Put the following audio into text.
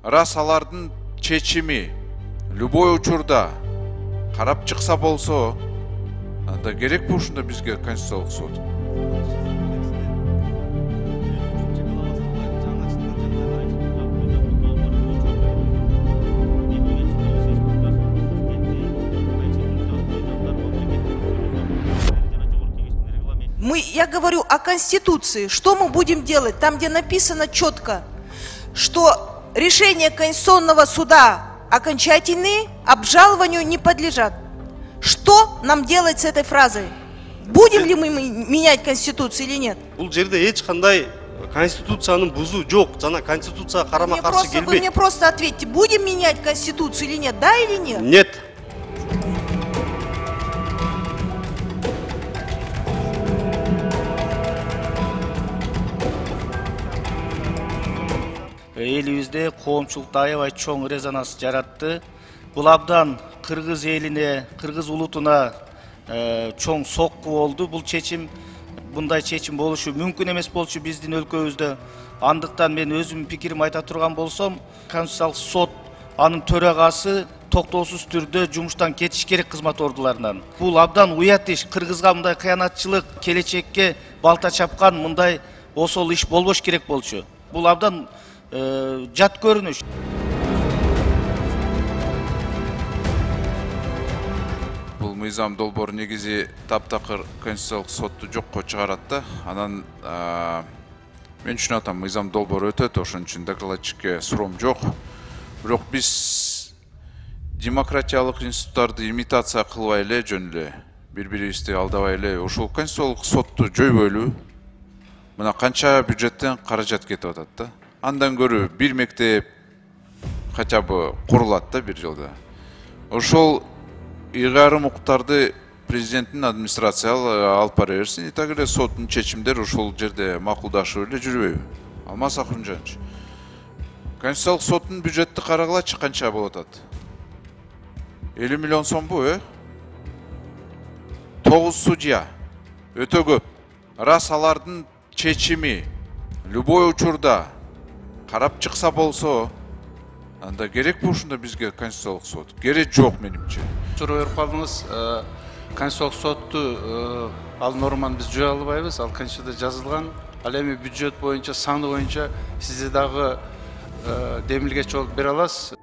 рас алардын чечими любой учурда карап чыкса болсо, анда керек бул ушунда бизге Конституциялык суд. Я говорю о Конституции. Что мы будем делать? Там, где написано четко, что решения Конституционного суда окончательные, обжалованию не подлежат. Что нам делать с этой фразой? Будем ли мы менять Конституцию или нет? Бул жерде эч кандай Конституциянын бузуу жок, жана Конституция карама-каршы келбейт. Вы мне просто ответьте, будем менять Конституцию или нет? Да или нет? Нет. Элибизде коомчулукта аябай чоң резонанс жаратты. Бул абдан кыргыз элине, кыргыз улутуна чоң сокку болду. Бул чечим, мындай чечим болушу мүмкүн эмес болчу биздин өлкөбүздө. Андыктан мен өзүм пикирим айта турган болсом, Конституциялык сот анын төрагасы токтоосуз түрдө жумуштан кетиш керек кызмат ордуларынан. Бул абдан уят иш. Кыргызга мындай кыянатчылык, келечекке балта чапкан мындай осол иш болбош керек болчу. Бул абдан жат көрүнүш. Бул мыйзам долбоор негизи таптакыр Конституциялык сотту жокко чыгарат да. Анан мен үчүн атам мыйзам долбоор өтөт, ошон үчүн докладчикке суроом жок. Бирок биз демократиялык институттарды имитация кылбай эле, жөн эле бири-бирибизди алдабай эле ушул Конституциялык сотту жойбойлу. Мына канча бюджеттен каражат кетип атат да. Андан көрү бир мектеп хотя бы курулат да бир жылда. Ошол ыйгарым укуктарды президенттин администрациясы алып бара берсин, и так эле соттун чечимдери ушул жерде макулдашып эле жүрбөйбү. Алмаз Акунжанович, Конституциялык соттун бюджетти карагылачы канча болуп атат? 50 миллион сомбу, 9 судья, өтө көп. Рас алардын чечими любой учурда карап чыкса болсо, анда керек бул ушунда бизге Конституциялык сот. Керек жок менимче. Суроо берип калдыңыз, Конституциялык сотту ал норманы биз жоя албайбыз, ал Конституцияда жазылган. Ал эми бюджет боюнча, саны боюнча сизде дагы демилгеч болуп бере аласыз.